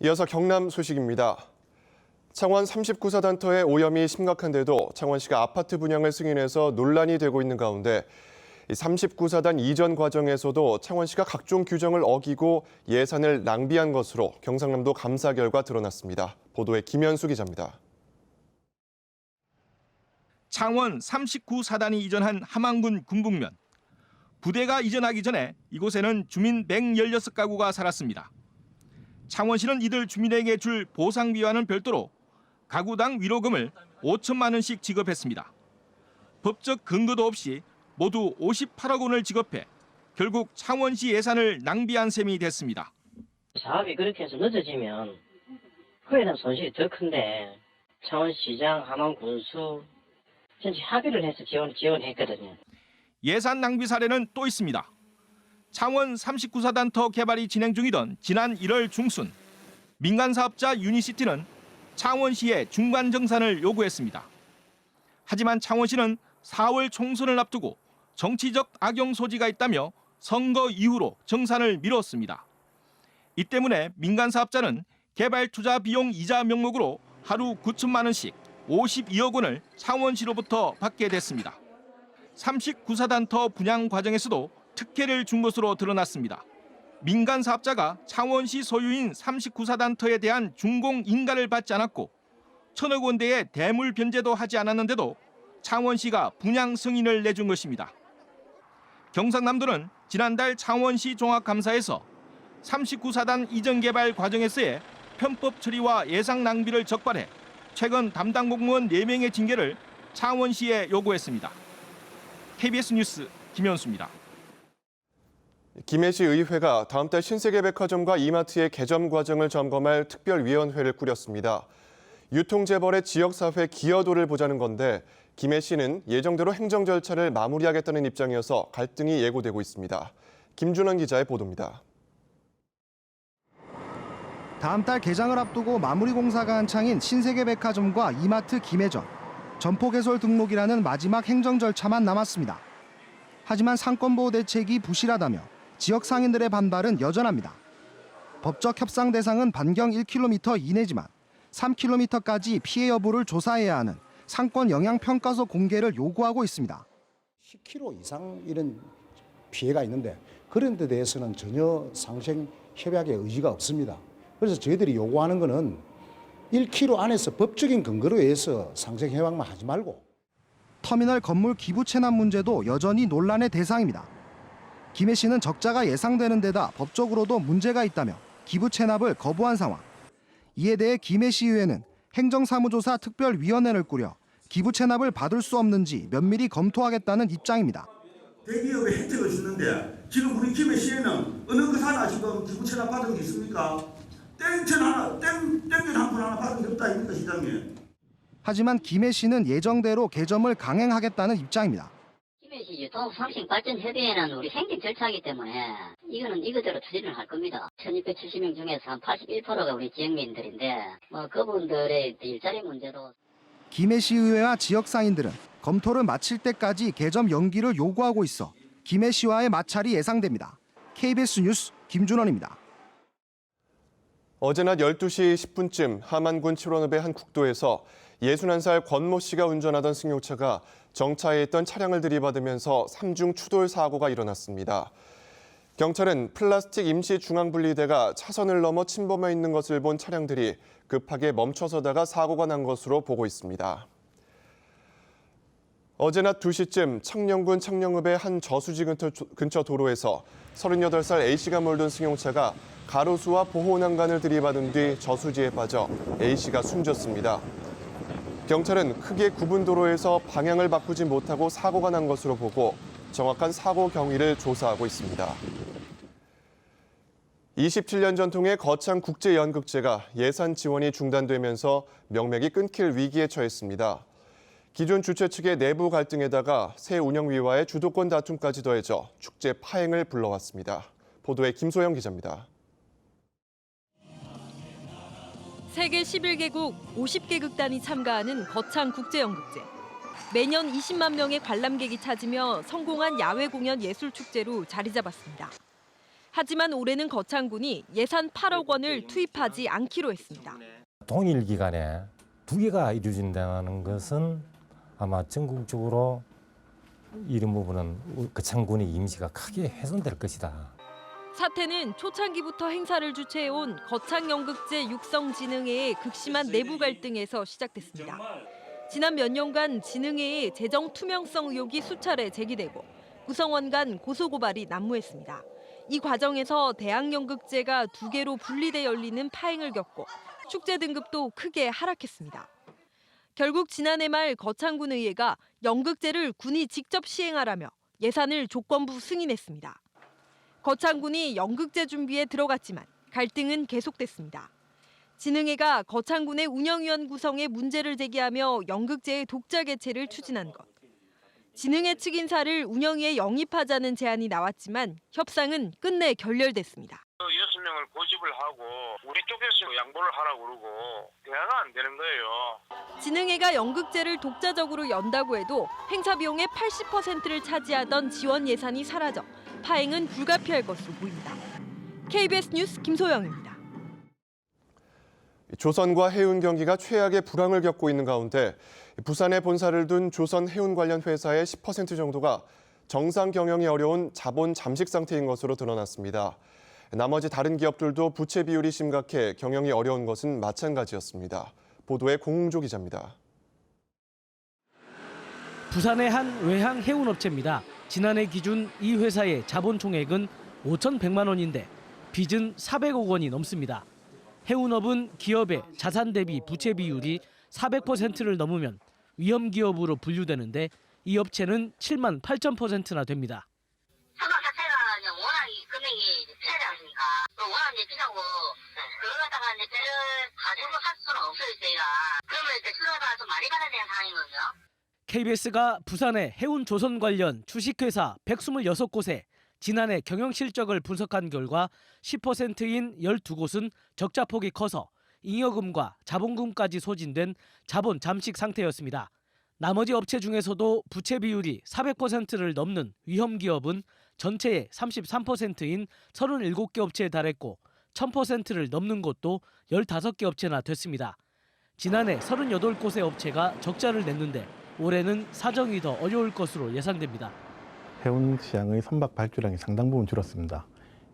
이어서 경남 소식입니다. 창원 39사단터의 오염이 심각한데도 창원시가 아파트 분양을 승인해서 논란이 되고 있는 가운데 39사단 이전 과정에서도 창원시가 각종 규정을 어기고 예산을 낭비한 것으로 경상남도 감사 결과 드러났습니다. 보도에 김현수 기자입니다. 창원 39사단이 이전한 함안군 군북면. 부대가 이전하기 전에 이곳에는 주민 116가구가 살았습니다. 창원시는 이들 주민에게 줄 보상비와는 별도로 가구당 위로금을 5천만 원씩 지급했습니다. 법적 근거도 없이 모두 58억 원을 지급해 결국 창원시 예산을 낭비한 셈이 됐습니다. 사업이 그렇게 해서 늦어지면 그에 대한 손실이 더 큰데 창원시장, 함안군수 전체 합의를 해서 지원했거든요. 예산 낭비 사례는 또 있습니다. 창원 39사단터 개발이 진행 중이던 지난 1월 중순 민간 사업자 유니시티는 창원시에 중간 정산을 요구했습니다. 하지만 창원시는 4월 총선을 앞두고 정치적 악용 소지가 있다며 선거 이후로 정산을 미뤘습니다. 이 때문에 민간 사업자는 개발 투자 비용 이자 명목으로 하루 9천만 원씩 52억 원을 창원시로부터 받게 됐습니다. 39사단터 분양 과정에서도 특혜를 준 것으로 드러났습니다. 민간 사업자가 창원시 소유인 39사단터에 대한 준공 인가를 받지 않았고 1,000억 원대의 대물 변제도 하지 않았는데도 창원시가 분양 승인을 내준 것입니다. 경상남도는 지난달 창원시 종합감사에서 39사단 이전 개발 과정에서의 편법 처리와 예산 낭비를 적발해 최근 담당 공무원 4명의 징계를 창원시에 요구했습니다. KBS 뉴스 김현수입니다. 김해시 의회가 다음 달 신세계백화점과 이마트의 개점 과정을 점검할 특별위원회를 꾸렸습니다. 유통재벌의 지역사회 기여도를 보자는 건데 김해시는 예정대로 행정 절차를 마무리하겠다는 입장이어서 갈등이 예고되고 있습니다. 김준원 기자의 보도입니다. 다음 달 개장을 앞두고 마무리 공사가 한창인 신세계백화점과 이마트 김해점, 점포 개설 등록이라는 마지막 행정 절차만 남았습니다. 하지만 상권보호 대책이 부실하다며 지역 상인들의 반발은 여전합니다. 법적 협상 대상은 반경 1km 이내지만 3km까지 피해 여부를 조사해야 하는 상권 영향평가서 공개를 요구하고 있습니다. 10km 이상 이런 피해가 있는데 그런 데 대해서는 전혀 상생 협약의 의지가 없습니다. 그래서 저희들이 요구하는 것은 1km 안에서 법적인 근거로 해서 상생 협약만 하지 말고. 터미널 건물 기부 체납 문제도 여전히 논란의 대상입니다. 김해시는 적자가 예상되는 데다 법적으로도 문제가 있다며 기부 체납을 거부한 상황. 이에 대해 김해시의회는 행정사무조사 특별위원회를 꾸려 기부 체납을 받을 수 없는지 면밀히 검토하겠다는 입장입니다. 대기업에 혜택을 주는데 지금 우리 김해시에는 어느 것 하나 지금 기부 체납 받은 게 있습니까? 땡전 한 푼 하나 받은 게 없다 아닙니까, 시장님? 하지만 김해시는 예정대로 개점을 강행하겠다는 입장입니다. 김해시 유통상식발전협의회는 우리 생긴 절차이기 때문에 이거는 이거대로 추진을 할 겁니다. 1270명 중에서 한 81%가 우리 지역민들인데 그분들의 일자리 문제도. 김해시의회와 지역상인들은 검토를 마칠 때까지 개점 연기를 요구하고 있어 김해시와의 마찰이 예상됩니다. KBS 뉴스 김준원입니다. 어제 낮 12시 10분쯤 함안군 칠원읍의 한 국도에서 61살 권모 씨가 운전하던 승용차가 정차해 있던 차량을 들이받으면서 3중 추돌 사고가 일어났습니다. 경찰은 플라스틱 임시 중앙분리대가 차선을 넘어 침범해 있는 것을 본 차량들이 급하게 멈춰서다가 사고가 난 것으로 보고 있습니다. 어제 낮 2시쯤 창녕군 창녕읍의 한 저수지 근처 도로에서 38살 A씨가 몰던 승용차가 가로수와 보호난간을 들이받은 뒤 저수지에 빠져 A씨가 숨졌습니다. 경찰은 크게 굽은 도로에서 방향을 바꾸지 못하고 사고가 난 것으로 보고 정확한 사고 경위를 조사하고 있습니다. 27년 전통의 거창국제연극제가 예산 지원이 중단되면서 명맥이 끊길 위기에 처했습니다. 기존 주최 측의 내부 갈등에다가 새 운영위와의 주도권 다툼까지 더해져 축제 파행을 불러왔습니다. 보도에 김소영 기자입니다. 세계 11개국 50개 극단이 참가하는 거창국제연극제. 매년 20만 명의 관람객이 찾으며 성공한 야외 공연 예술축제로 자리 잡았습니다. 하지만 올해는 거창군이 예산 8억 원을 투입하지 않기로 했습니다. 동일 기간에 2개가 이루어진다는 것은 아마 전국적으로 이런 부분은 거창군의 이미지가 크게 훼손될 것이다. 사태는 초창기부터 행사를 주최해온 거창연극제 육성진흥회의 극심한 내부 갈등에서 시작됐습니다. 지난 몇 년간 진흥회의 재정 투명성 의혹이 수차례 제기되고 구성원 간 고소고발이 난무했습니다. 이 과정에서 대학연극제가 2개로 분리돼 열리는 파행을 겪고 축제 등급도 크게 하락했습니다. 결국 지난해 말 거창군 의회가 연극제를 군이 직접 시행하라며 예산을 조건부 승인했습니다. 거창군이 연극제 준비에 들어갔지만 갈등은 계속됐습니다. 진흥회가 거창군의 운영위원 구성에 문제를 제기하며 연극제의 독자 개최를 추진한 것. 진흥회 측 인사를 운영위에 영입하자는 제안이 나왔지만 협상은 끝내 결렬됐습니다. 6명을 고집을 하고 우리 쪽에서 양보를 하라고 그러고 대화가 안 되는 거예요. 진흥회가 연극제를 독자적으로 연다고 해도 행사 비용의 80%를 차지하던 지원 예산이 사라져 파행은 불가피할 것으로 보입니다. KBS 뉴스 김소영입니다. 조선과 해운 경기가 최악의 불황을 겪고 있는 가운데 부산에 본사를 둔 조선 해운 관련 회사의 10% 정도가 정상 경영이 어려운 자본 잠식 상태인 것으로 드러났습니다. 나머지 다른 기업들도 부채 비율이 심각해 경영이 어려운 것은 마찬가지였습니다. 보도에 공웅조 기자입니다. 부산의 한 외항 해운업체입니다. 지난해 기준 이 회사의 자본 총액은 5,100만 원인데 빚은 400억 원이 넘습니다. 해운업은 기업의 자산 대비 부채 비율이 400%를 넘으면 위험 기업으로 분류되는데 이 업체는 7만 8,000%나 됩니다. 사망 자체가 워낙 금액이 비싸지 않습니까? 워낙 비싸고 그걸 갖다가 배를 가지고 할 수는 없어요 저희가. 그러면 수수료가 좀 많이 받아야 되는 상황이거든요. KBS가 부산의 해운 조선 관련 주식회사 126곳에 지난해 경영 실적을 분석한 결과 10%인 12곳은 적자폭이 커서 잉여금과 자본금까지 소진된 자본 잠식 상태였습니다. 나머지 업체 중에서도 부채 비율이 400%를 넘는 위험 기업은 전체의 33%인 37개 업체에 달했고 1000%를 넘는 곳도 15개 업체나 됐습니다. 지난해 38곳의 업체가 적자를 냈는데 올해는 사정이 더 어려울 것으로 예상됩니다. 해운 시장의 선박 발주량이 상당 부분 줄었습니다.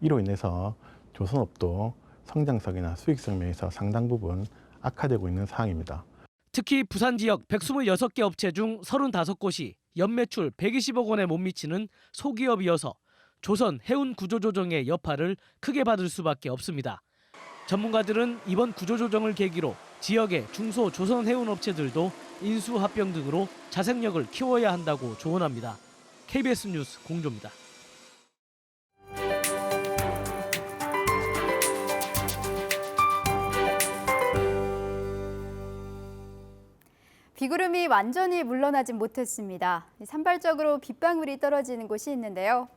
이로 인해서 조선업도 성장성이나 수익성 면에서 상당 부분 악화되고 있는 상황입니다. 특히 부산 지역 126개 업체 중 35곳이 연매출 120억 원에 못 미치는 소기업이어서 조선 해운 구조조정의 여파를 크게 받을 수밖에 없습니다. 전문가들은 이번 구조조정을 계기로 지역의 중소 조선 해운 업체들도 인수합병 등으로 자생력을 키워야 한다고 조언합니다. KBS 뉴스 공조입니다. 비구름이 완전히 물러나진 못했습니다. 산발적으로 빗방울이 떨어지는 곳이 있는데요.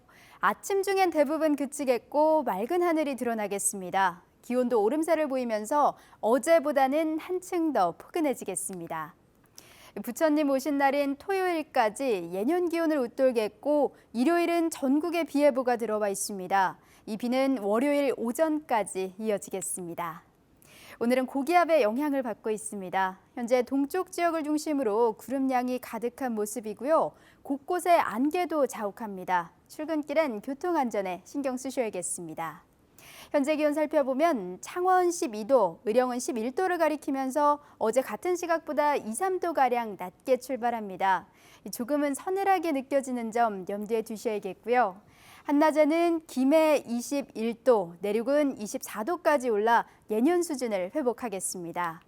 아침 중엔 대부분 그치겠고 맑은 하늘이 드러나겠습니다. 기온도 오름세를 보이면서 어제보다는 한층 더 포근해지겠습니다. 부처님 오신 날인 토요일까지 예년 기온을 웃돌겠고 일요일은 전국에 비 예보가 들어와 있습니다. 이 비는 월요일 오전까지 이어지겠습니다. 오늘은 고기압의 영향을 받고 있습니다. 현재 동쪽 지역을 중심으로 구름량이 가득한 모습이고요. 곳곳에 안개도 자욱합니다. 출근길엔 교통안전에 신경 쓰셔야겠습니다. 현재 기온 살펴보면 창원 12도, 의령은 11도를 가리키면서 어제 같은 시각보다 2, 3도가량 낮게 출발합니다. 조금은 서늘하게 느껴지는 점 염두에 두셔야겠고요. 한낮에는 김해 21도, 내륙은 24도까지 올라 예년 수준을 회복하겠습니다.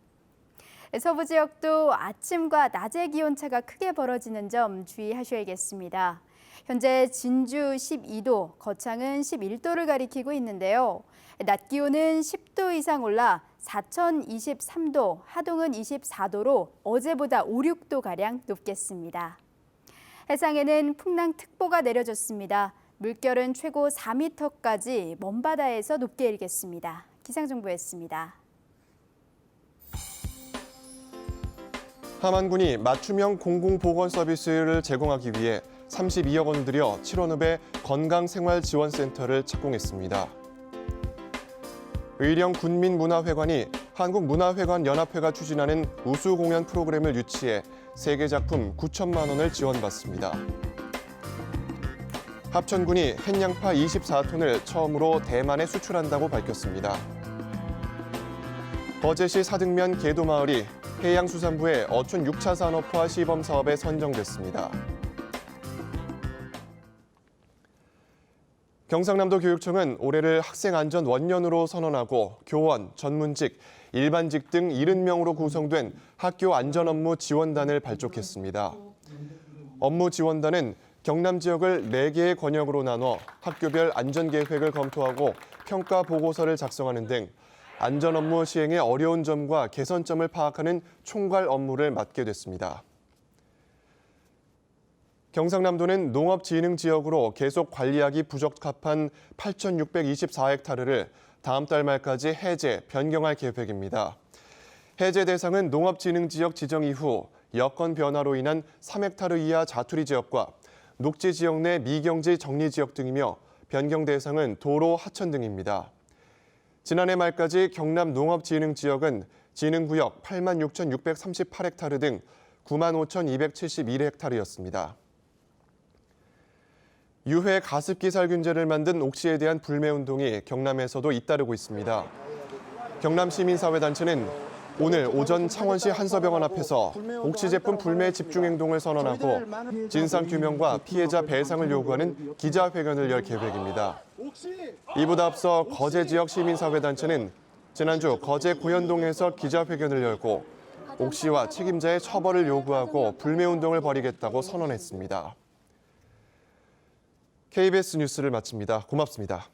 서부 지역도 아침과 낮의 기온차가 크게 벌어지는 점 주의하셔야겠습니다. 현재 진주 12도, 거창은 11도를 가리키고 있는데요. 낮 기온은 10도 이상 올라 사천 23도, 하동은 24도로 어제보다 5, 6도가량 높겠습니다. 해상에는 풍랑특보가 내려졌습니다. 물결은 최고 4m까지 먼바다에서 높게 일겠습니다. 기상정보였습니다. 함안군이 맞춤형 공공보건 서비스를 제공하기 위해 32억 원을 들여 7원읍의 건강생활지원센터를 착공했습니다. 의령 군민문화회관이 한국문화회관연합회가 추진하는 우수공연 프로그램을 유치해 세계작품 9천만 원을 지원받습니다. 합천군이 햇양파 24톤을 처음으로 대만에 수출한다고 밝혔습니다. 거제시 사등면 계도마을이 해양수산부의 어촌 6차 산업화 시범 사업에 선정됐습니다. 경상남도 교육청은 올해를 학생안전 원년으로 선언하고 교원, 전문직, 일반직 등 70명으로 구성된 학교 안전업무 지원단을 발족했습니다. 업무 지원단은 경남 지역을 4개의 권역으로 나눠 학교별 안전계획을 검토하고 평가 보고서를 작성하는 등 안전업무 시행의 어려운 점과 개선점을 파악하는 총괄 업무를 맡게 됐습니다. 경상남도는 농업진흥지역으로 계속 관리하기 부적합한 8,624헥타르를 다음 달 말까지 해제, 변경할 계획입니다. 해제 대상은 농업진흥지역 지정 이후 여건 변화로 인한 3헥타르 이하 자투리 지역과 녹지 지역 내 미경지 정리 지역 등이며 변경 대상은 도로, 하천 등입니다. 지난해 말까지 경남 농업진흥지역은 진흥구역 86,638헥타르 등 95,271헥타르였습니다. 유해 가습기 살균제를 만든 옥시에 대한 불매운동이 경남에서도 잇따르고 있습니다. 경남시민사회단체는 오늘 오전 창원시 한서병원 앞에서 옥시 제품 불매 집중행동을 선언하고 진상규명과 피해자 배상을 요구하는 기자회견을 열 계획입니다. 이보다 앞서 거제 지역 시민사회단체는 지난주 거제 고현동에서 기자회견을 열고 옥시와 책임자의 처벌을 요구하고 불매운동을 벌이겠다고 선언했습니다. KBS 뉴스를 마칩니다. 고맙습니다.